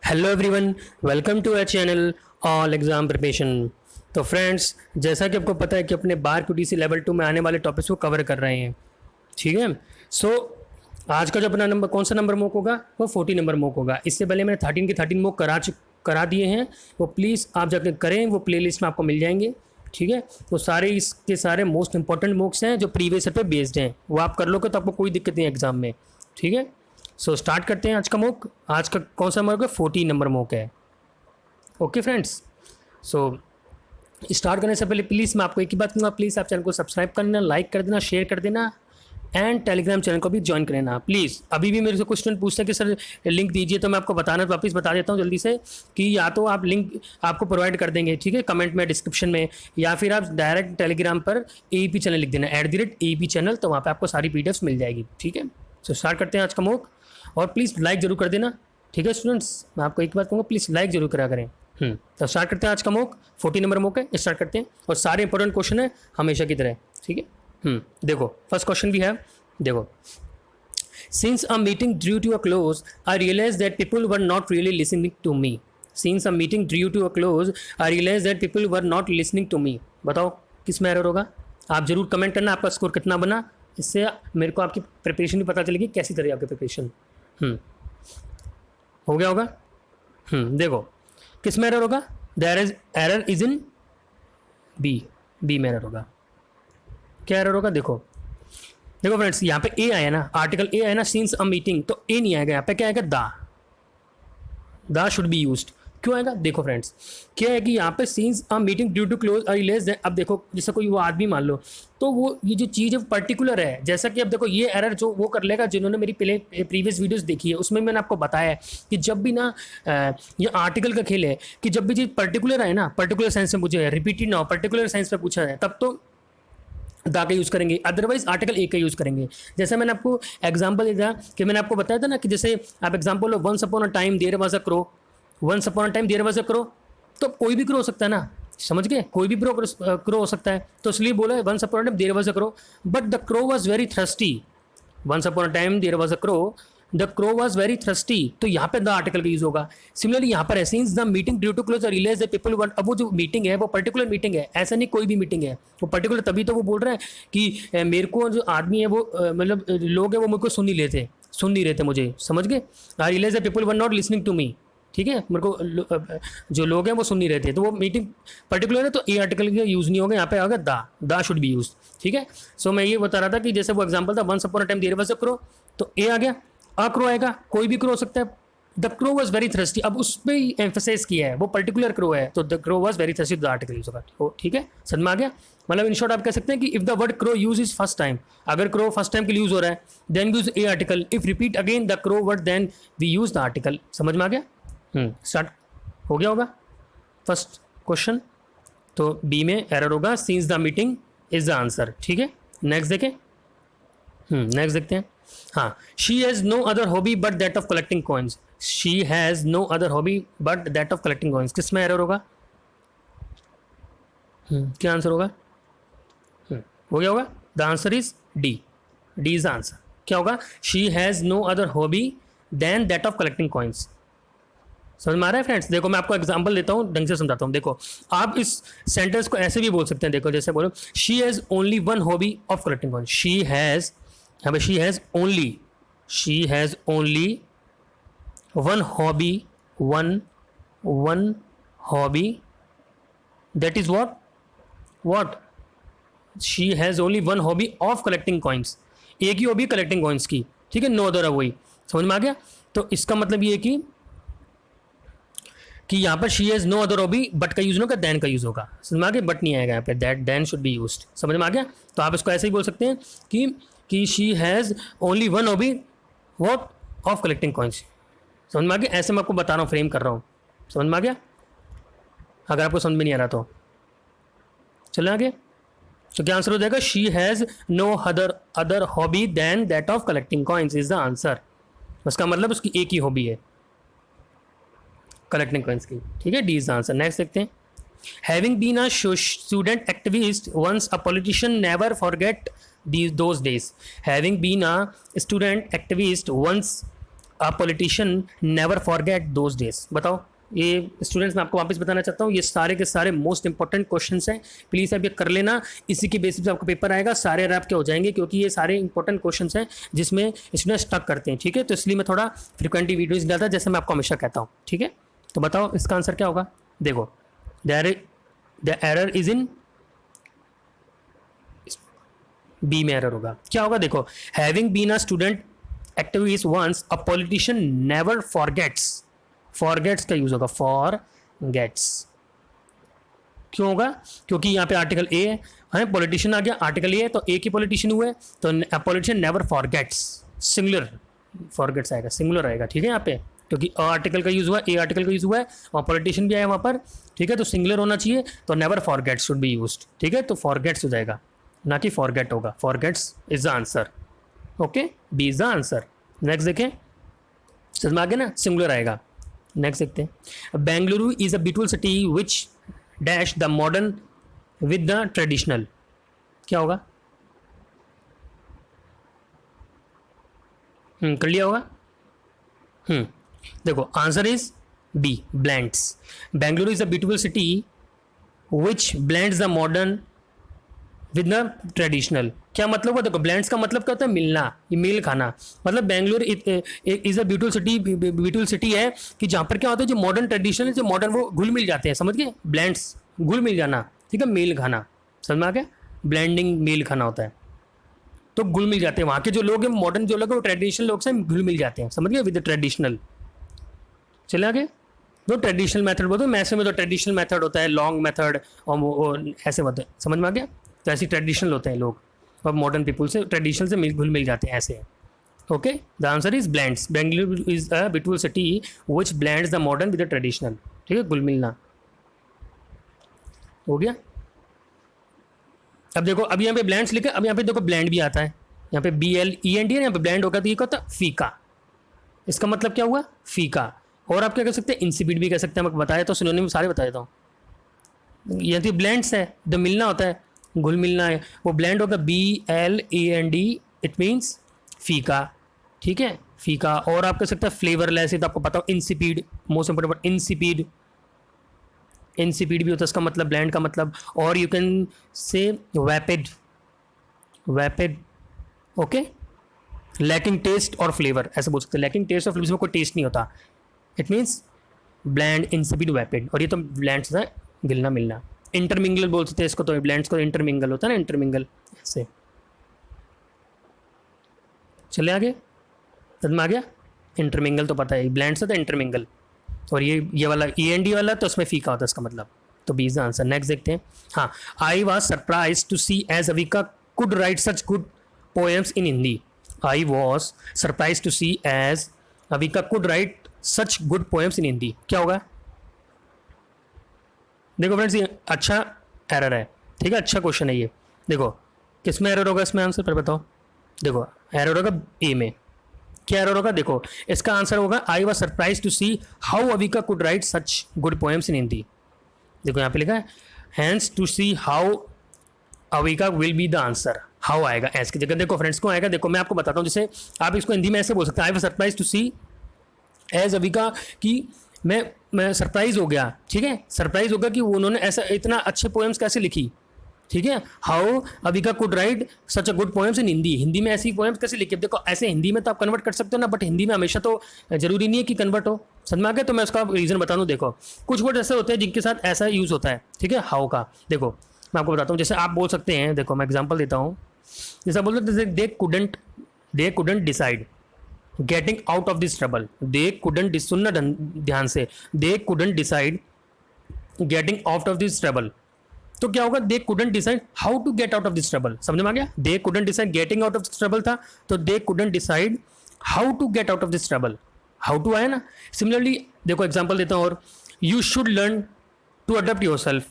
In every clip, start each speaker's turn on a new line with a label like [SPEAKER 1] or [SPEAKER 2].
[SPEAKER 1] Hello everyone, welcome to our channel all exam preparation. तो friends, जैसा कि आपको पता है कि अपने बार क्यूटीसी लेवल 2 में आने वाले टॉपिक्स को कवर कर रहे हैं। ठीक है। सो आज का जो अपना नंबर कौन सा नंबर मॉक होगा, वो 40 नंबर मॉक होगा। इससे पहले मैंने 13 के 13 मॉक करा दिए हैं। वो प्लीज़ आप जाकर करें, वो प्लेलिस्ट में आपको मिल जाएंगे। ठीक है। तो सारे इसके सारे मोस्ट इंपॉर्टेंट मॉक्स हैं जो प्रीवियस ईयर पे बेस्ड हैं, वो आप कर लोगे तो आपको कोई दिक्कत नहीं है एग्जाम में। ठीक है। सो स्टार्ट करते हैं आज का मॉक। आज का कौन सा मॉक है? 40 नंबर मॉक है। ओके फ्रेंड्स, सो स्टार्ट करने से पहले प्लीज़ मैं आपको एक ही बात कहूँगा, प्लीज़ आप चैनल को सब्सक्राइब कर देना, लाइक कर देना, शेयर कर देना एंड टेलीग्राम चैनल को भी ज्वाइन कर लेना प्लीज़। अभी भी मेरे से कुछ स्टूडेंट पूछते हैं कि सर लिंक दीजिए, तो मैं आपको वापस बता देता हूँ जल्दी से कि या तो आप लिंक आपको प्रोवाइड कर देंगे, ठीक है, कमेंट में, डिस्क्रिप्शन में, या फिर आप डायरेक्ट टेलीग्राम पर AEP चैनल लिख देना @AEP चैनल, तो वहाँ पर आपको सारी PDFs मिल जाएगी। ठीक है। सो स्टार्ट करते हैं आज का मॉक, और प्लीज़ लाइक जरूर कर देना। ठीक है स्टूडेंट्स, मैं आपको एक बात कहूँगा, प्लीज़ लाइक जरूर करा करें। तो स्टार्ट करते हैं आज का मॉक। 40 नंबर मॉक है, स्टार्ट करते हैं। और सारे इंपॉर्टेंट क्वेश्चन है हमेशा की तरह। ठीक है। देखो फर्स्ट क्वेश्चन भी है। देखो, since a meeting due to a close I realise that people were not really listening to me. Since a meeting due to a close I realise that people were not listening to me. बताओ किस में error होगा? आप जरूर comment करना आपका score कितना बना, इससे मेरे को आपकी प्रिपरेशन भी पता चलेगी कैसी तरह आपकी प्रिपरेशन। हो गया होगा। देखो किस में एरर होगा? There is error is in B में एरर होगा। क्या एरर होगा? देखो देखो फ्रेंड्स, यहाँ पे ए आया ना, आर्टिकल ए आया ना, सिंस अ मीटिंग, तो ए नहीं आएगा, यहाँ पे क्या आएगा? दा शुड बी यूज्ड। क्यों आएगा? देखो फ्रेंड्स, क्या है कि यहाँ पे since a meeting due to close और रिलेज। अब देखो जैसे कोई वो आदमी मान लो, तो वो ये जो चीज़ है पर्टिकुलर है। जैसा कि अब देखो ये एरर जो वो कर लेगा जिन्होंने मेरी प्रीवियस वीडियोस देखी है, उसमें मैंने आपको बताया है कि जब भी ना ये आर्टिकल का खेल है कि जब भी चीज़ पर्टिकुलर है ना, पर्टिकुलर सेंस में पूछा है, रिपीटेड ना हो, पर्टिकुलर सेंस में पूछा है, तब तो दा का यूज़ करेंगे, अदरवाइज आर्टिकल ए का यूज़ करेंगे। जैसे मैंने आपको एग्जांपल दिया कि मैंने आपको बताया था ना कि जैसे आप एग्जांपल लो, once upon a time there was a crow, once upon a time there was a crow, तो कोई भी क्रो हो सकता है ना, समझ गए? कोई भी क्रो हो सकता है, तो इसलिए बोला once upon a time there was a crow, but the crow was very thirsty. Once upon a time there was a crow, the crow was very thirsty, तो यहाँ पे द आर्टिकल का यूज होगा। सिमिलरली यहाँ पर है, since the meeting due to close realise the people one. अब वो जो मीटिंग है वो पर्टिकुलर मीटिंग है, ऐसा नहीं कोई भी मीटिंग है, वो पर्टिकुलर, तभी तो वो बोल रहे हैं कि मेरे को जो आदमी है वो मतलब लोग हैं वो मेरे को सुन नहीं रहे थे मुझे, समझ गए? I realize the people one not listening to me. ठीक है, मेरे को जो लोग हैं वो सुन नहीं रहे थे, तो वो मीटिंग पर्टिकुलर है, तो ए आर्टिकल का यूज़ नहीं होगा, यहाँ पे आएगा दा शुड बी यूज। ठीक है। सो मैं ये बता रहा था कि जैसे वो एग्जाम्पल था, once upon a time there was a crow, तो ए आ गया। अ क्रो आएगा, कोई भी क्रो हो सकता है। The crow was very thirsty, अब उस पर ही एम्फोसाइज किया है, वो पर्टिकुलर क्रो है, तो the crow was very thirsty, the article use होगा। ठीक है, समझ में आ गया? मतलब इन शॉर्ट आप कह सकते हैं कि if the word crow use is first time, अगर क्रो फर्स्ट टाइम के लिए यूज हो रहा है, then use a article. If repeat again the crow word, then we use the article. समझ में आ गया? स्टार्ट हो गया होगा फर्स्ट क्वेश्चन। तो बी में एरर होगा, since the meeting is the answer. ठीक है, नेक्स्ट देखें। नेक्स्ट देखते हैं। हाँ, she has no other hobby but that of collecting coins. She has no other hobby but that of collecting coins, किस में एरर होगा? क्या आंसर होगा? हो गया होगा। The answer is D is the answer. क्या होगा? She has no other hobby than that of collecting coins. समझ में आ रहा है फ्रेंड्स? देखो मैं आपको एग्जांपल देता हूँ, ढंग से समझाता हूँ। देखो आप इस सेंटेंस को ऐसे भी बोल सकते हैं। देखो जैसे बोलो, she has only one hobby of collecting coins. She has, यहाँ पे she has only one hobby, one hobby, that is what she has only one hobby of collecting coins. एक ही हॉबी कलेक्टिंग कॉइन्स की। ठीक है, no other है वही। समझ में आ गया? तो इसका मतलब ये कि यहाँ पर she has no other hobby, but का यूज होगा, देन का यूज होगा। समझ में आ गया? बट नहीं आएगा यहाँ पे, that than should be used. समझ में आ गया? तो आप इसको ऐसे ही बोल सकते हैं कि she has only one hobby what of collecting coins. समझ में आ गया? ऐसे मैं आपको बता रहा हूँ, फ्रेम कर रहा हूँ। समझ में आ गया? अगर आपको समझ में नहीं आ रहा तो चले आगे। तो क्या आंसर हो जाएगा? She has no other hobby than that of collecting coins is the answer. उसका मतलब उसकी एक ही हॉबी है, कलेक्टिंग कॉइन्स की। ठीक है, D is the answer. Next देखते हैं। Having been a student activist once a politician never forget those days. Having been a student activist once a politician never forget those days. बताओ, ये students मैं आपको वापस बताना चाहता हूँ, ये सारे के सारे मोस्ट इंपॉर्टेंट क्वेश्चंस हैं, प्लीज़ आप ये कर लेना, इसी के बेसिस पे आपका पेपर आएगा, सारे रैप के हो जाएंगे, क्योंकि ये सारे इंपॉर्टेंट क्वेश्चंस हैं जिसमें स्टूडेंट स्टक करते हैं, ठीक है। तो इसलिए मैं थोड़ा फ्रिक्वेंटली वीडियोज़ डालता, जैसे मैं आपको हमेशा कहता हूँ, ठीक है। तो बताओ इसका आंसर क्या होगा। देखो, the error is in B में एरर होगा। क्या होगा, देखो, having been a student activities once a politician never forgets, forgets का यूज होगा, फॉरगेट्स। क्यों होगा, क्योंकि यहाँ पे आर्टिकल ए है, पॉलिटिशियन आ गया, आर्टिकल ए है, तो ए की पॉलिटिशियन हुए, तो politician never forgets, singular forgets आएगा, सिंगुलर आएगा, ठीक है। यहाँ पे क्योंकि आर्टिकल का यूज हुआ, ए आर्टिकल का यूज हुआ है, और पॉलिटिशियन भी आया वहाँ पर, ठीक है, तो सिंगुलर होना चाहिए, तो never forgets should be used, ठीक है। तो फॉरगेट्स हो जाएगा, ना कि फॉरगेट होगा, forgets is the answer, okay, B is the answer. Next देखें, समझ में आ गया ना, सिंगुलर आएगा। नेक्स्ट देखते हैं, Bengaluru is a beautiful city which dash the modern with the traditional. क्या होगा, कर लिया होगा। देखो, answer is B, blends. Bengaluru is a beautiful city which blends the modern with the traditional. क्या मतलब हुआ, देखो, ब्लेंड्स का मतलब क्या होता है, मिलना, ये मेल खाना। मतलब Bengaluru is a beautiful city है कि जहाँ पर क्या होता है, जो मॉडर्न ट्रेडिशनल, जो मॉडर्न, वो घुल मिल जाते हैं, समझ गए, ब्लेंड्स, घुल मिल जाना, ठीक है, मेल खाना, समझ में आ गया, ब्लेंडिंग मेल खाना होता है, तो घुल मिल जाते हैं वहाँ के जो लोग हैं, मॉडर्न जो लोग हैं वो ट्रेडिशनल लोग से घुल मिल जाते हैं, समझ गए, विद द ट्रेडिशनल। चले आगे, जो ट्रेडिशनल मेथड बोलते हैं, मैथ्स में तो ट्रेडिशनल मेथड होता है, लॉन्ग मेथड, और ऐसे होते हैं, समझ में आ गया, तो ऐसे ट्रेडिशनल होते हैं लोग, और मॉडर्न पीपल से ट्रेडिशनल से घुल मिल जाते हैं, ऐसे। Okay, the answer is blends. Bengaluru is a beautiful city which blends the modern with the traditional, ठीक है, घुल मिलना हो गया। अब देखो, अब यहाँ पे ब्लेंड्स लिखा, अब यहाँ पे देखो ब्लेंड भी आता है, यहाँ पे BLEND है, यहाँ पे ब्लेंड होगा, तो ये क्या होता है, फीका। इसका मतलब क्या हुआ, फीका। और आप क्या कह सकते हैं, इंसिपिड भी कह सकते हैं, मैं बताया तो, सिनोनिम सारे बता देता हूँ। यहाँ तो ब्लेंड्स है, द मिलना होता है, घुल मिलना है, वो ब्लेंड होगा, BLAND, इट मीन्स फीका, ठीक है, फीका। और आप कह सकते हैं फ्लेवरलेस, तो आपको पता हो, insipid, most important, insipid, insipid भी होता है इसका मतलब, ब्लेंड का मतलब। और you can say vapid, vapid, okay, lacking taste और फ्लेवर, ऐसे बोल सकते हैं, लैकिंग टेस्ट और फ्लेवर, इसमें कोई टेस्ट नहीं होता, इट मीन्स ब्लैंड, इंसिपिड, वैपिड। और ये तो ब्लैंड होता है, गिलना मिलना। इंटरमिंगल बोल सकते हैं इसको, तो ब्लैंड्स को इंटरमिंगल होता है ना, इंटरमिंगल, ऐसे। चले आगे, समझ में आ गया, इंटरमिंगल तो पता है, ब्लैंड्स होता है, इंटरमिंगल। और ये वाला END वाला, तो उसमें फीका होता है इसका मतलब, तो B is the answer. Next देखते हैं, हाँ, I was surprise to see as Avika could write such good poems in Hindi. I was surprise to see as Avika could write such good poems in Hindi. क्या होगा, देखो फ्रेंड्स, ये अच्छा एरर है, ठीक है, अच्छा क्वेश्चन है ये। देखो, किस में एरर होगा इसमें आंसर, पर बताओ। देखो, एरर होगा ए में। क्या एरर होगा, देखो, इसका आंसर होगा, I was surprise to see how Avika could write such good poems in Hindi. देखो यहाँ पे लिखा है, hence to see how Avika will be the answer. How आएगा एस की जगह, देखो फ्रेंड्स, क्यों आएगा, देखो मैं आपको बताता हूँ, जैसे आप इसको हिंदी में ऐसे बोल सकते हैं, I was surprise to see as Avika, कि मैं सरप्राइज हो गया, ठीक है, सरप्राइज हो गया कि उन्होंने ऐसा इतना अच्छे पोएम्स कैसे लिखी, ठीक है। How Avika could write such a good poems in Hindi, Hindi में ऐसी पोएम्स कैसे लिखी। देखो, ऐसे हिंदी में तो आप कन्वर्ट कर सकते हो ना, बट हिंदी में हमेशा तो जरूरी नहीं है कि कन्वर्ट हो, समझ में आ गया। तो मैं उसका रीज़न बता दूँ, देखो, कुछ वर्ड ऐसे होते हैं जिनके साथ ऐसा यूज़ होता है, ठीक है, हाउ का। देखो मैं आपको बताता हूँ, जैसे आप बोल सकते हैं, देखो मैं एग्जाम्पल देता हूँ, जैसा बोलते हैं, they couldn't decide getting out of this trouble. They couldn't, सुनना ध्यान से, they couldn't decide getting out of this trouble. तो क्या होगा, they couldn't decide how to get out of this trouble. समझ में आ गया, they couldn't decide getting out of this trouble था, तो they couldn't decide how to get out of this trouble. How to आया ना। सिमिलरली देखो example देता हूँ, और you should learn to adopt yourself,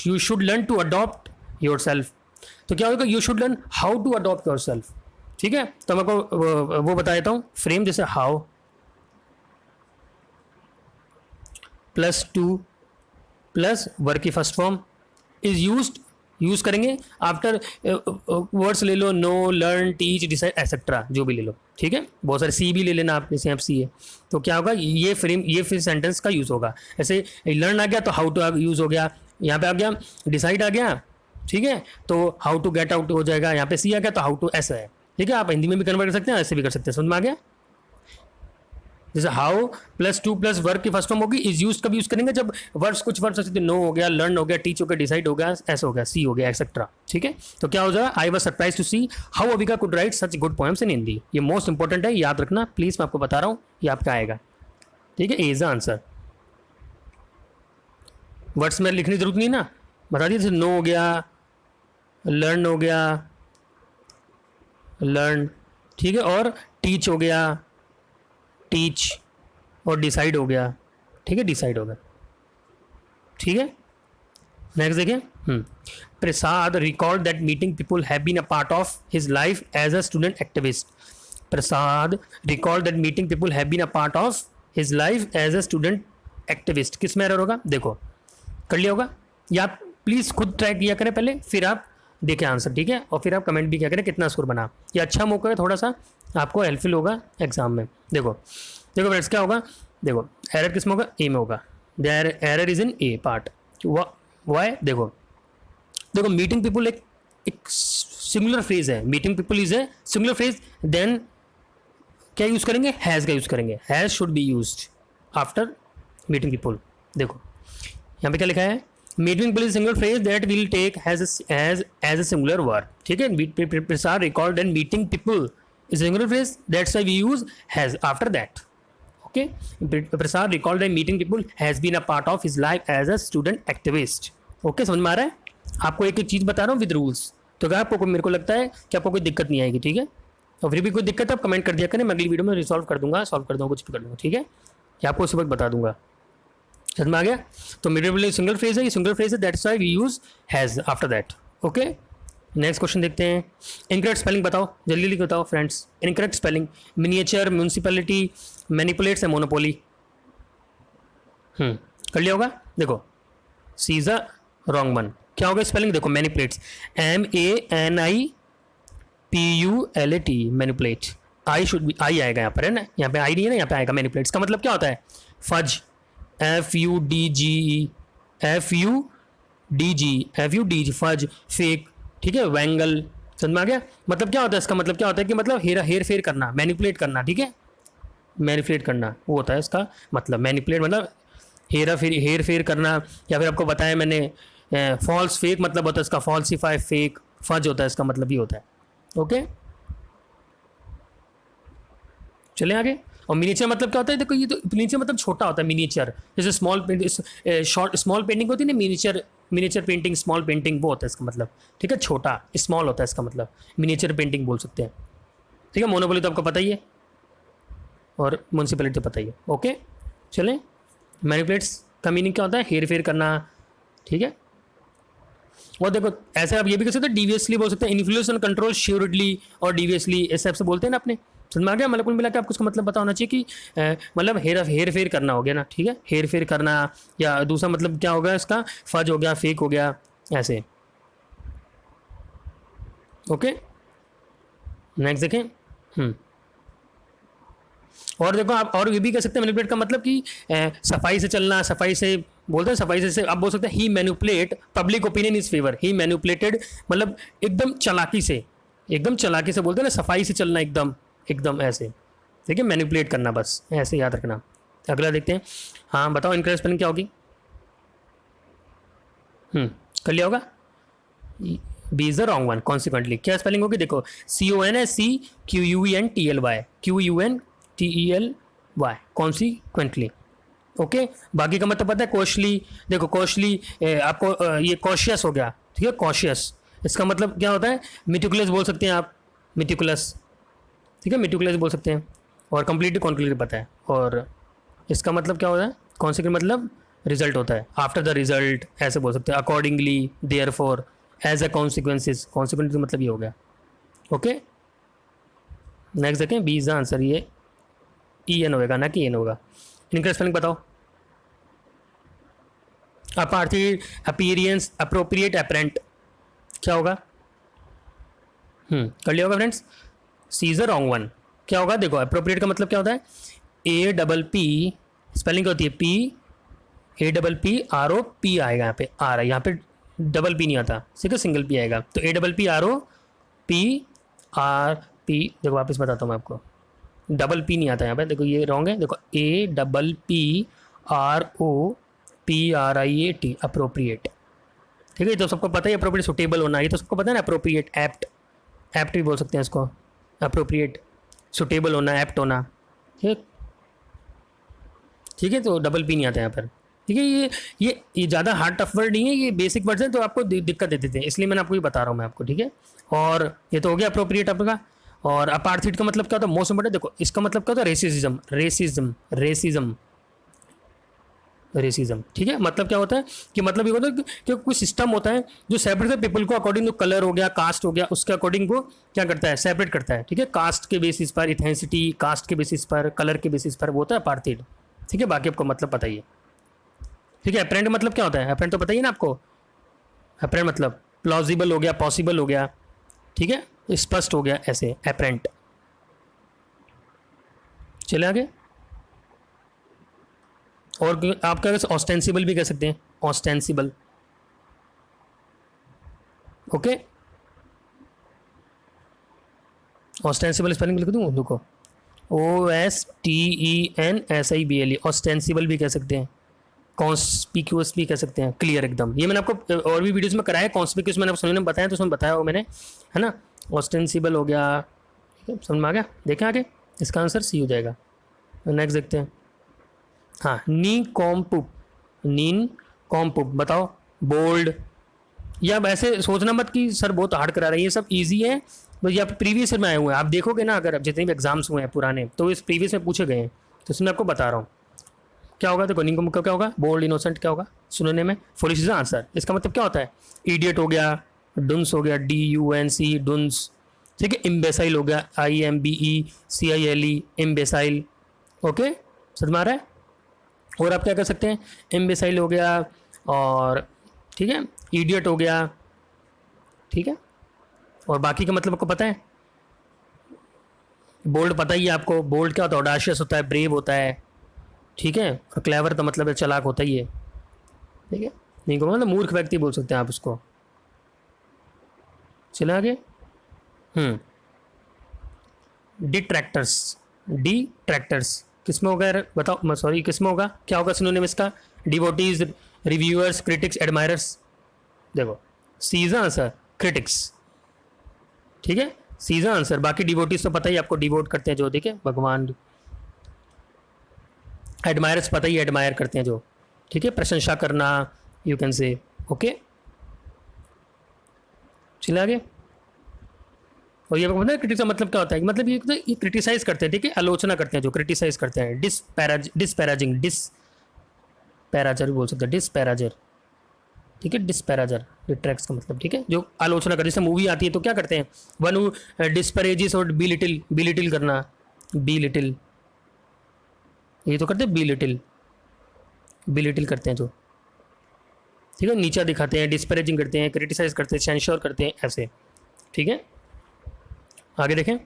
[SPEAKER 1] you should learn to adopt yourself. तो क्या होगा, you should learn how to adopt yourself, ठीक है। तो मैं आपको वो बता देता हूँ, फ्रेम जैसे how plus to plus verb की first form is used use करेंगे आफ्टर वर्ड्स ले लो, know, learn, teach, decide etcetera, जो भी ले लो, ठीक है। बहुत सारे सी भी ले लेना आप, जैसे आप सी है तो क्या होगा, ये फ्रेम, ये फिर सेंटेंस का यूज़ होगा। ऐसे लर्न आ गया तो हाउ टू यूज़ हो गया, यहाँ पे आ गया डिसाइड आ गया, ठीक है, तो हाउ टू गेट आउट हो जाएगा, यहाँ पे सी आ गया तो हाउ टू, ऐसा है, ठीक है। आप हिंदी में भी कन्वर्ट कर सकते हैं, ऐसे भी कर सकते हैं, समझ में आ गया। जैसे how plus to plus verb की फर्स्ट फॉर्म होगी, इज यूज कब यूज करेंगे, जब वर्ब्स, कुछ वर्ब्स ऐसे नो हो गया, लर्न हो गया, टीच हो गया, डिसाइड हो गया, ऐसा हो गया, सी हो गया, एक्सेट्रा, ठीक है। तो क्या हो जाएगा, I was surprise to see how Avika could write such good poems in Hindi. ये मोस्ट इंपॉर्टेंट है, याद रखना प्लीज, मैं आपको बता रहा हूँ, ये आपका आएगा, ठीक है। इज द आंसर, वर्ड्स में लिखने की जरूरत नहीं ना, बता दिए। जैसे नो हो गया, लर्न हो गया, लर्न, ठीक है, और टीच हो गया, टीच, और डिसाइड हो गया, ठीक है, डिसाइड हो गया, ठीक है। नेक्स्ट देखिए, Prasad record that meeting people have been a part of his life as a student activist. Prasad record that meeting people have been a part of his life as a student activist, किस में error होगा, देखो कर लिया होगा, या आप please खुद ट्राई किया करें पहले, फिर आप देखें आंसर, ठीक है, और फिर आप कमेंट भी किया करें कितना स्कोर बना। ये अच्छा मौका है, थोड़ा सा आपको हेल्पफुल होगा एग्जाम में। देखो देखो फ्रेंड्स, क्या होगा, देखो एरर किस में होगा, ए में होगा, the error is in A part. Why, देखो देखो मीटिंग पीपल एक सिंगुलर फ्रेज है, meeting people is a singular phrase, then क्या यूज करेंगे, हैज़ का यूज करेंगे, has should be used after meeting people. देखो यहाँ पे क्या लिखा है, meeting people is singular phrase that will take has as a singular verb, ठीक है। Prasad record and meeting people is singular phrase, that's why we use has after that, okay. Prasad record and meeting people has been a part of his life as a student activist, okay. समझ में आ रहा है, आपको एक एक चीज़ बता रहा हूँ विद रूल्स, तो अगर आपको मेरे को लगता है कि आपको कोई दिक्कत नहीं आएगी, ठीक है, और फिर भी कोई दिक्कत है आप कमेंट कर दिया करें, मैं अगली वीडियो में रिसॉल्व कर दूंगा, सॉल्व कर दूंगा, कुछ भी कर दूंगा, ठीक है, या आपको उसी वक्त बता दूंगा। समझ में आ गया। तो मीडियम सिंगल फ्रेज है, ये सिंगल फ्रेज है, that's why we use has after that, okay. Next question देखते हैं, इनकरेक्ट स्पेलिंग बताओ, जल्दी जल्दी बताओ friends, incorrect spelling, miniature, municipality, manipulates, monopoly, कर लिया होगा। देखो C is a wrong one, क्या होगा स्पेलिंग, देखो manipulates, MANIPULAT, manipulate, I should be, I आएगा यहाँ पर, है ना, यहाँ पे आई नहीं है ना, यहाँ पे आएगा मैनिपुलेट्स, का मतलब क्या होता है, फज, FUDG फज, फेक, ठीक है, वैंगल, समझ में आ गया। मतलब क्या होता है इसका, मतलब क्या होता है कि मतलब हेर फेर करना, मैनिपुलेट करना, ठीक है, मैनिपुलेट करना वो होता है इसका मतलब, मैनिपुलेट मतलब हेर फेर करना, या फिर आपको बताया मैंने फॉल्स फेक मतलब होता है इसका, फॉल्सिफाई, फेक, फज होता है इसका मतलब, ये होता है, ओके। चलें आगे। और मिनिएचर मतलब क्या होता है, देखो ये तो मिनिएचर मतलब छोटा होता है, मिनिएचर जैसे स्मॉल पेंटिंग होती है ना, मिनिएचर पेंटिंग, स्मॉल पेंटिंग, वो होता है इसका मतलब, ठीक है, छोटा, स्मॉल होता है इसका मतलब, मिनिएचर पेंटिंग बोल सकते हैं, ठीक है। मोनोपोली तो आपको पता ही है, और म्यूनसिपैलिटी तो पता ही है, ओके। चलें, मैनिपुलेट्स का मीनिंग क्या होता है, हेर फेर करना, ठीक है। और देखो ऐसे आप ये भी कह सकते हैं, डीवियसली बोल सकते हैं, इन्फ्लुएंस एंड कंट्रोल श्योरली और डीवियसली, ऐसे आपसे बोलते हैं ना अपने, समझ में आ गया। मतलब कुल मिला के आपको उसका मतलब पता होना चाहिए कि मतलब हेर फेर करना हो गया ना, ठीक है, हेर फेर करना, या दूसरा मतलब क्या होगा इसका, फज हो गया, फेक हो गया, ऐसे, ओके। नेक्स्ट देखें, और देखो आप और ये भी कह सकते हैं मैनिपुलेट का मतलब कि सफाई से चलना, सफाई से बोलते हैं, सफाई से आप बोल सकते हैं he manipulate public opinion is favour, he manipulated मतलब एकदम चालाकी से, एकदम चालाकी से बोलते हैं ना, सफाई से चलना, एकदम एकदम ऐसे, ठीक है, मैनिपुलेट करना, बस ऐसे याद रखना। अगला देखते हैं, हाँ बताओ इनकरेक्ट स्पेलिंग क्या होगी, कर लिया होगा, B is the wrong one, consequently क्या स्पेलिंग होगी, देखो CONSCQUENTLY, कॉन्सिक्वेंटली, ओके। बाकी का मतलब पता है, कॉस्टली, देखो कॉस्टली आपको ये कॉशियस हो गया, ठीक है, कॉशियस, इसका मतलब क्या होता है, मिटिकुलस बोल सकते हैं आप, मिटिकुलस, ठीक है, मिटिकुलस बोल सकते हैं, और कंप्लीटली कॉन्क्लूसिव पता है। और इसका मतलब क्या होता है, कॉन्सिक्वेंट मतलब रिजल्ट होता है, आफ्टर द रिजल्ट ऐसे बोल सकते हैं, accordingly, therefore, as a consequences, consequence मतलब ये हो गया, ओके। नेक्स्ट देखें, बी इज द आंसर, ये EN होगा ना कि EN होगा। इनका स्पेलिंग बताओ, अपार्थी, अपीरियंस, अप्रोप्रिएट, अपरेंट, क्या होगा? कर लिया होगा friends. C is the wrong one. क्या होगा? देखो अप्रोप्रिएट का मतलब क्या होता है? ए डबल पी, स्पेलिंग क्या होती है? P, A double P R O P आएगा, यहाँ पे आर है, यहाँ पे डबल पी नहीं आता, ठीक है, सिंगल पी आएगा। तो A double P R O P R P, देखो वापस बताता हूँ मैं आपको, डबल पी नहीं आता यहाँ पे, देखो ये रॉन्ग है। देखो A double P R O P R I A T, appropriate. ठीक है, तो सबको पता है अप्रोप्रिएट, सुटेबल होना, ये तो सबको पता है ना। अप्रोप्रिएट, एप्ट, एप्ट भी बोल सकते हैं इसको, अप्रोप्रिएट, सुटेबल होना, एप्ट होना। ठीक, ठीक है, तो डबल पी नहीं आता यहाँ पर। ठीक है, ये ज़्यादा हार्ड टफ वर्ड नहीं है, ये बेसिक वर्ड्स हैं, तो आपको दिक्कत देते थे, इसलिए मैंने आपको ये बता रहा हूँ मैं आपको। ठीक है, और ये तो हो गया अप्रोप्रिएट आपका। और अपार्थीड का मतलब क्या होता है? मोस्ट इंपोर्टेंट, देखो इसका मतलब क्या होता है? Racism, racism, racism, racism. ठीक है, मतलब क्या होता है कि मतलब ये होता है कि कोई सिस्टम होता है जो सेपरेट पीपल को अकॉर्डिंग टू कलर हो गया, कास्ट हो गया, उसके अकॉर्डिंग को क्या करता है? सेपरेट करता है। ठीक है, कास्ट के बेसिस पर, इथेंसिटी, कास्ट के बेसिस पर, कलर के बेसिस पर, वो होता है अपार्थीड। ठीक है, बाकी आपको मतलब पता ही है। ठीक है, अपेरेंट मतलब क्या होता है? अपेरेंट तो पता ही है ना आपको। अपेरेंट मतलब प्लॉजिबल हो गया, पॉसिबल हो गया, ठीक है, स्पष्ट हो गया, ऐसे अपेरेंट। चले आगे। और आप क्या ऑस्टेंसिबल भी कह सकते हैं, ऑस्टेंसिबल। ओके, ऑस्टेंसिबल स्पेलिंग लिख दूँ, देखो OSTENSIBLE, ऑस्टेंसिबल भी कह सकते हैं, कॉन्स्पिक्यूअस भी कह सकते हैं, क्लियर एकदम। ये मैंने आपको और भी वीडियोस में कराया है। कॉन्स्पिक्यूअस मैंने आपको सुनने में बताया, तो उसमें बताया हो मैंने, है ना। ऑस्टेंसिबल हो गया, ठीक है, समझ में आ गया। देखें आगे, इसका आंसर सी हो जाएगा। नेक्स्ट देखते हैं। हाँ, नी कॉम्पुप, नीन कॉम्पुप, बताओ। बोल्ड, या अब ऐसे सोचना मत कि सर बहुत हार्ड करा रहे हैं, ये सब इजी है, बस ये आप प्रीवियस में आए हुए हैं। आप देखोगे ना, अगर अब जितने भी एग्जाम्स हुए हैं पुराने, तो इस प्रीवियस में पूछे गए हैं, तो इसमें आपको बता रहा हूँ क्या होगा। देखो नीन कॉम्पुप क्या होगा? बोल्ड, इनोसेंट क्या होगा सुनने में? Foolish is answer. इसका मतलब क्या होता है? इडियट हो गया, डुंस हो गया, DUNC, डुंस। ठीक है, इम्बेसाइल हो गया, IMBECILE, इम्बेसाइल। ओके, समझ में आ रहा है? और आप क्या कर सकते हैं? इम्बेसाइल हो गया, और ठीक है, इडियट हो गया, ठीक है। और बाकी का मतलब आपको पता है? बोल्ड पता ही है आपको। बोल्ड क्या होता है? ऑडाशियस होता है, ब्रेव होता है, ठीक है। और क्लेवर का मतलब है चालाक होता ही है, ठीक है। नहीं को मतलब मूर्ख व्यक्ति बोल सकते हैं आप उसको। चले आगे। डिट्रैक्टर्स, डिट्रैक्टर्स किस में होगा यार? बताओ, सॉरी, किस में होगा? क्या होगा सिनोनिम इसका? Devotees, reviewers, critics, admirers. देखो सीधा आंसर क्रिटिक्स, ठीक है, सीधा आंसर। बाकी डिवोटीज तो पता ही आपको, डिवोट करते हैं जो, ठीक है, भगवान। एडमायरर्स पता ही, एडमायर करते हैं जो, ठीक है, प्रशंसा करना, यू कैन से। ओके, चले आगे। और ये पता है क्रिटिक्स का मतलब क्या होता है? मतलब ये क्रिटिसाइज करते हैं, ठीक है, आलोचना करते हैं, जो क्रिटिसाइज करते हैं। डिस्पैराजिंग, डिस्पैराजर भी बोल सकते हैं, डिस्पैराजर, ठीक है, डिस्पैराजर, डिट्रैक्ट्स का मतलब, ठीक है, जो आलोचना करते हैं। जैसे मूवी आती है तो क्या करते हैं? वन हु डिस्पैरेजेस और बी लिटिल करना, बी लिटिल, ये तो करते हैं, बी लिटिल करते हैं जो, ठीक है, नीचा दिखाते हैं, डिस्पैरेजिंग करते हैं, क्रिटिसाइज करते हैं, सेंश्योर करते हैं, ऐसे, ठीक है। आगे देखें,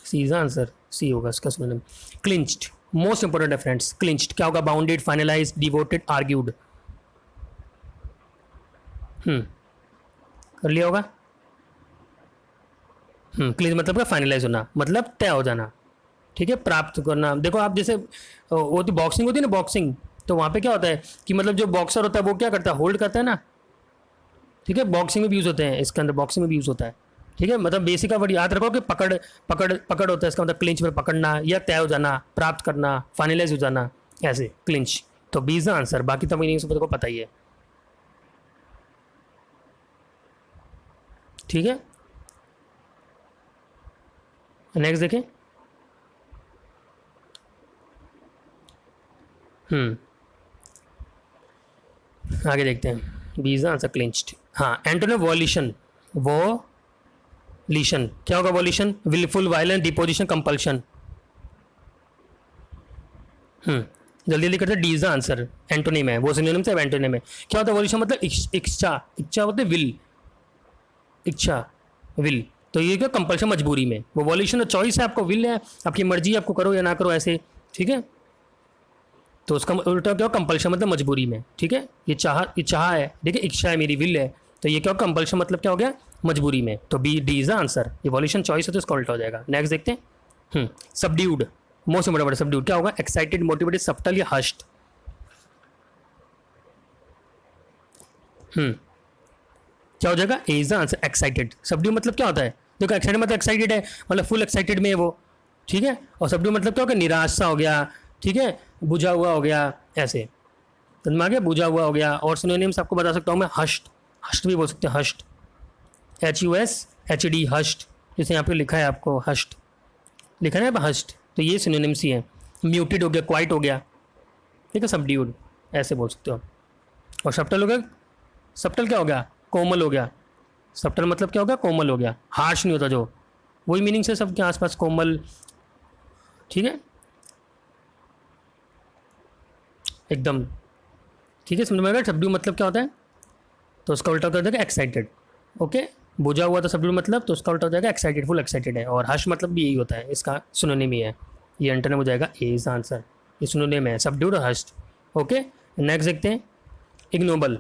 [SPEAKER 1] सीधा आंसर सी होगा इसका सिनोनिम। क्लिंच्ड, मोस्ट इंपोर्टेंट है फ्रेंड्स। क्लिंच्ड क्या होगा? Bounded, finalised, devoted, argued. कर लिया होगा। क्लिंच मतलब क्या? फाइनलाइज होना, मतलब तय हो जाना, ठीक है, प्राप्त करना। देखो आप जैसे वो तो बॉक्सिंग होती है ना, बॉक्सिंग, तो वहाँ पे क्या होता है कि मतलब जो बॉक्सर होता है वो क्या करता है? होल्ड करता है ना, ठीक है, बॉक्सिंग में भी यूज़ होते हैं, इसके अंदर बॉक्सिंग में भी यूज़ होता है, ठीक है। मतलब बेसिक का वर्ड याद रखो कि पकड़ पकड़ पकड़ होता है, इसका मतलब क्लिंच में पकड़ना या तय हो जाना, प्राप्त करना, फाइनलाइज हो जाना, ऐसे क्लिंच। तो बी इज आंसर। बाकी तो मीनिंग सबको पता ही है, ठीक है। नेक्स्ट देखें। आगे देखते हैं। B is answer, clinched. हाँ, एंटोनिम वॉल्यूशन, वॉल्यूशन क्या होगा? Volition, wilful, violence, deposition, compulsion. जल्दी जल्दी करते हैं। डी इज आंसर, एंटोनिम है, वो सिनोनिम से एंटोनिम है। क्या होता है वॉल्यूशन? मतलब इच्छा, इच्छा होता है विल, इच्छा, विल। तो ये क्या कंपल्शन, मजबूरी में। वो वॉल्यूशन चॉइस है, आपको विल है, आपकी मर्जी है, आपको करो या ना करो ऐसे, ठीक है। तो उसका उल्टा क्या, कंपल्शन मतलब मजबूरी में, ठीक है। ये चाह है, देखिए इच्छा है मेरी, विल है, तो ये क्या कंपल्शन मतलब क्या हो गया, मजबूरी में। तो B, D is the answer. Evolution choice है तो इसका उल्टा हो जाएगा। नेक्स्ट देखते हैं। सबड्यूड, मोस्ट इंपोर्टेंट सबड्यूड क्या होगा, एक्साइटेड, मोटिवेटेड, सब्टल या हश्ड। क्या हो जाएगा, A is the answer, excited. Subdue मतलब क्या होता है, देखो एक्साइटेड मतलब एक्साइटेड है, मतलब फुल एक्साइटेड में है वो, ठीक है। और सबड्यू मतलब क्या होगा, निराश सा हो गया, ठीक है, बुझा हुआ हो गया, ऐसे समझ में आ गया, बुझा हुआ हो गया। और सिनोनिम्स आपको बता सकता हूँ मैं, हश्ड, हश्ड भी बोल सकते हैं, हश्ड, HUSHD, हश्ड, जैसे यहाँ पे लिखा है आपको हश्ड, लिखा है ना हश्ड, तो ये सिनोनिम्स ही है। म्यूटेड हो गया, क्वाइट हो गया, ठीक है, सबड्यूड ऐसे बोल सकते हो। और सब्टल हो गया, सब्टल क्या हो गया, कोमल हो गया। सब्टल मतलब क्या हो गया, कोमल हो गया, हार्श नहीं होता जो, वही मीनिंग से सबके आसपास कोमल, ठीक है, एकदम, ठीक है, समझ में आएगा। सबड्यू मतलब क्या होता है, तो उसका उल्टा हो जाएगा एक्साइटेड, ओके। बुझा हुआ था सबड्यू मतलब, तो उसका उल्टा हो जाएगा एक्साइटेड, फुल एक्साइटेड है। और हर्ष मतलब भी यही होता है, इसका सिनोनिम ही है, ये एंटोनिम हो जाएगा, ए इज आंसर। ये सिनोनिम है सबड्यूड और हर्ष, ओके। नेक्स्ट देखते हैं, इग्नोबल।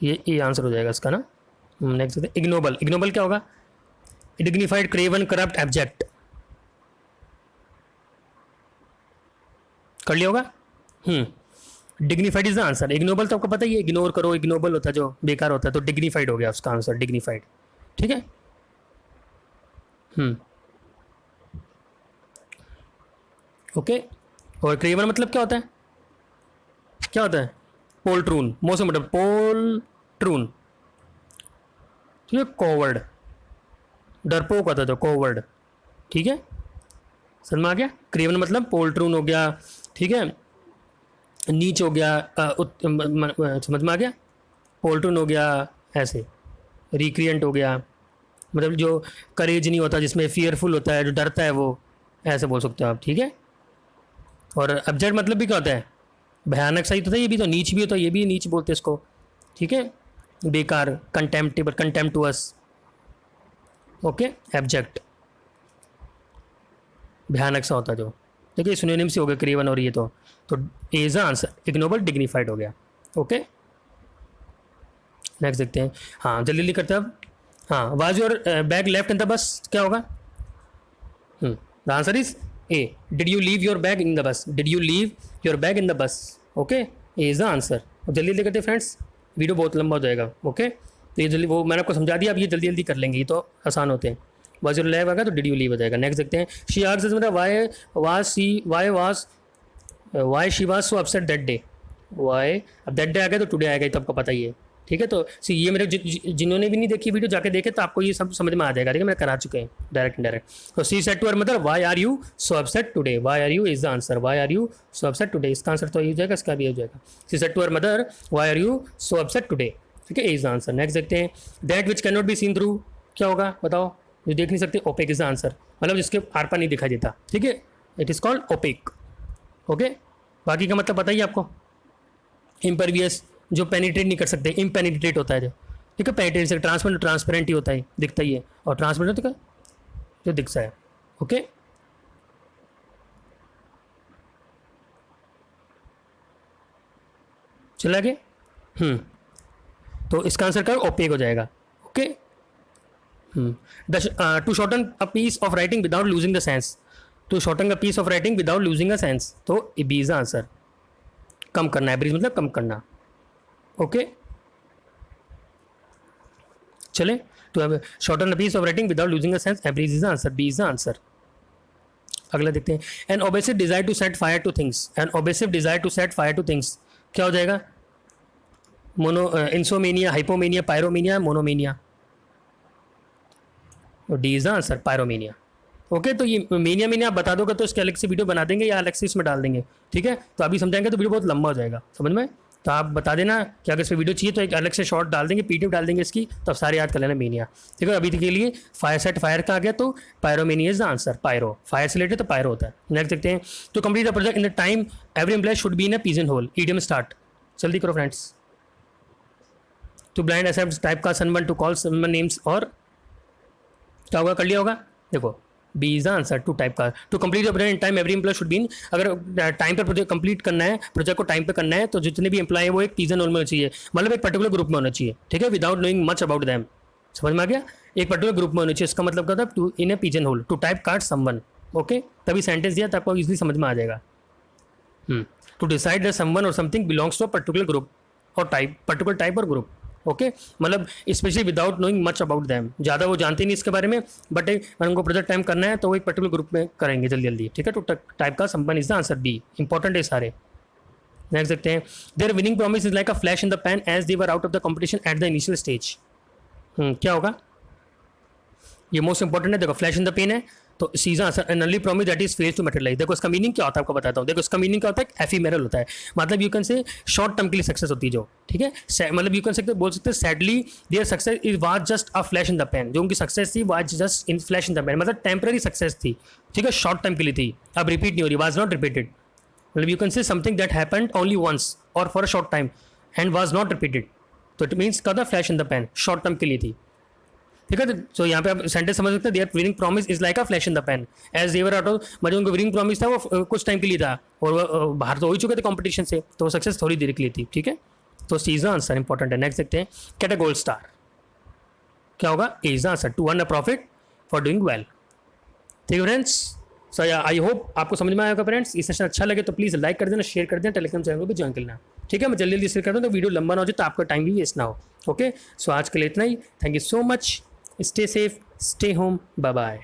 [SPEAKER 1] ये आंसर हो जाएगा इसका ना। नेक्स्ट देखते हैं, इग्नोबल। इग्नोबल क्या होगा, डिग्निफाइड, क्रेवन, करप्ट, एब्जेक्ट। कर लिया होगा। Dignified is the answer. Ignoble तो आपको पता ही है, इग्नोर करो, इग्नोबल होता है जो बेकार होता है, तो डिग्निफाइड हो गया उसका आंसर, डिग्निफाइड, ठीक है। ओके। और क्रेवन मतलब क्या होता है, क्या होता है, पोल्ट्रून, मोस्ट मतलब पोल्ट्रून, ठीक है, कोवर्ड, डरपोक होता है जो, कोवर्ड, ठीक है, समझ में आ गया। क्रेवन मतलब पोल्ट्रून हो गया, ठीक है, नीच हो गया, समझ में आ गया, पोल्ट्रून हो गया, ऐसे रिक्रिएंट हो गया, मतलब जो करेज नहीं होता, जिसमें फियरफुल होता है, जो डरता है, वो ऐसे बोल सकते हो आप, ठीक है। और एब्जेक्ट मतलब भी क्या होता है, भयानक सही तो था, ये भी तो नीच भी होता है, ये भी नीच बोलते हैं इसको, ठीक है, बेकार, कंटेम्प्टेबल, कंटेम्प्टुअस, ओके। एब्जेक्ट भयानक सा होता है जो, देखिए सिनोनिम से हो गया क्रेवन और ये तो एज आंसर, इग्नोबल, डिग्निफाइड हो गया, ओके। नेक्स्ट देखते हैं, हाँ जल्दी जल्दी करते हैं अब। हाँ, was your bag left in the bus, क्या होगा, the answer is a, did you leave your bag in the bus, did you leave your bag in the bus, okay, A is the answer. जल्दी जल्दी करते हैं friends, video बहुत लंबा हो जाएगा, ओके। तो ये जल्दी, वो मैंने आपको समझा दिया, अब ये जल्दी जल्दी कर लेंगे, ये तो आसान होते हैं। वाज योर लेव आएगा तो डिड यू लीव हो जाएगा। नेक्स्ट देखते हैं, शी आस्क्स मतलब why she was so upset that day, why, अब दैट डे आ गया तो टुडे आएगा, तो आपको पता ही है, ठीक है। तो ये मेरे जिन्होंने भी नहीं देखी वीडियो जाके देखे, तो आपको ये सब समझ में आ जाएगा, ठीक है, मैं करा चुके हैं डायरेक्ट इनडायरेक्ट। तो she said to her mother, why are you so upset today, why are you is the answer, why are you so upset today, इसका आंसर तो ये हो जाएगा, इसका भी हो जाएगा। She said to her mother, why are you so upset today, ठीक है, इज द आंसर। नेक्स्ट देखते हैं, that which can not be seen through, क्या होगा बताओ, जो देख नहीं सकते, ओपेक इज द आंसर, मतलब जिसके आर पार नहीं दिखाई देता, ठीक है, it is called opaque, okay. बाकी का मतलब बताइए आपको, इम्परवियस, जो पेनिट्रेट नहीं कर सकते, इम्पेनिट्रेट होता है जो, ठीक है, पेनिट्रेट से, ट्रांसपेरेंट, ट्रांसपेरेंट ही होता है, दिखता ही है, और ट्रांसपेरेंट होता है जो दिखता है, ओके। चला गया, तो इसका आंसर क्या ओपेक हो जाएगा, okay. To shorten a piece of writing without losing the sense, to shorten a piece of writing without losing a sense, तो बी इज आंसर, कम करना, एवरेज मतलब कम करना, ओके। चले, तो अब shorten a piece of writing without losing a sense, average is answer, B is answer. अगला देखते हैं, an obsessive desire to set fire to things, an obsessive desire to set fire to things, क्या हो जाएगा, insomnia, hypomania, pyromania, monomania, D is answer, pyromania, okay. तो ये mania आप बता दोगे तो इसके अलग से वीडियो बना देंगे या अलग से इसमें डाल देंगे, ठीक है। तो अभी समझाएंगे तो वीडियो बहुत लंबा हो जाएगा, समझ में। तो आप बता देना कि अगर इस पर वीडियो चाहिए तो एक अलग से शॉर्ट डाल देंगे, पीडीएफ डाल देंगे इसकी, तो आप सारे याद कर लेना मेनिया। ठीक है, अभी के लिए फायर सेट फायर का आ गया, तो pyromania is the answer. Pyro fire से रिलेटेड तो पायरो होता है। नेक्स्ट देखते हैं, तो complete the project in the time every employ should be in a pigeon hole. Idiom start, जल्दी करो friends. To blind accept type का someone to call someone names, और क्या होगा, कर लिया होगा। देखो B is the answer to type का। To complete the project in time every employ should be इन, अगर टाइम पर प्रोजेक्ट कंप्लीट करना है, प्रोजेक्ट को टाइम पे करना है, तो जितने भी एम्प्लॉय है वो एक पिजन होल में होना चाहिए, मतलब एक पर्टिकुलर ग्रुप में होना चाहिए। ठीक है, without knowing much about them. समझ में आ गया, एक पर्टिकुलर ग्रुप में होना चाहिए। इसका मतलब क्या था, to in a pigeon hole to typecast someone. Okay, तभी सेंटेंस दिया तो आपको इजीली समझ में आ जाएगा। To decide that someone or something belongs to a particular group or type, particular type or group. Okay, मतलब specially without knowing much about them, ज़्यादा वो जानते नहीं इसके बारे में, बट अगर उनको प्रोजेक्ट टाइम करना है तो वो एक पर्टिकुलर ग्रुप में करेंगे जल्दी जल्दी। ठीक है, टू टाइप का someone is the answer B, important है सारे। नेक्स्ट देखते हैं, their winning promise is like a flash in the pan as they were out of the competition at the initial stage. क्या होगा, ये मोस्ट इंपॉर्टेंट है। देखो फ्लैश इन द पेन है, तो सीधा answer an early promise that is fails to materialise. देखो इसका मीनिंग क्या होता है आपको बताता हूँ। देखो इसका मीनिंग क्या होता है, एफीमेरल होता है, मतलब यू कैन से शॉर्ट टर्म के लिए सक्सेस होती है जो। ठीक है, मतलब यू कैन सकते बोल सकते हैं sadly their success is was just a flash in the pan. जो उनकी सक्सेस थी was just in flash in the pan, मतलब टेम्पररी सक्सेस थी। ठीक है, शॉर्ट टाइम के लिए थी, अब रिपीट नहीं हो रही, वाज नॉट रिपीटेड। मतलब you can say something that happened only once और for a short time and was not repeated, तो इट मीन्स का था flash in the pan, short term के लिए थी। ठीक है, तो यहाँ पे आप सेंटेंस समझ सकते हैं, their winning promise is like a flash in the pan as they were out of, मतलब उनका विनिंग प्रॉमिस था वो कुछ टाइम के लिए था और वो बाहर तो हो ही चुके थे कंपटीशन से, तो वो सक्सेस थोड़ी देर के लिए थी। ठीक है, तो सी इज आंसर इंपॉर्टेंट है। नेक्स्ट देखते हैं, गेट अ गोल्ड स्टार, क्या होगा, A is answer to earn a profit for doing well. ठीक है फ्रेंड्स, सो आई होप आपको समझ में आएगा फ्रेंड्स। ये सेशन अच्छा लगे तो प्लीज़ लाइक कर देना, शेयर कर देना, टेलीग्राम चैनल को भी ज्वाइन कर लेना। ठीक है, मैं जल्दी जल्दी शेयर कर दूँ तो वीडियो लंबा ना हो जाए, तो आपका टाइम भी वेस्ट ना हो। ओके, सो आज के लिए इतना ही। Thank you so much, stay safe, stay home, bye bye.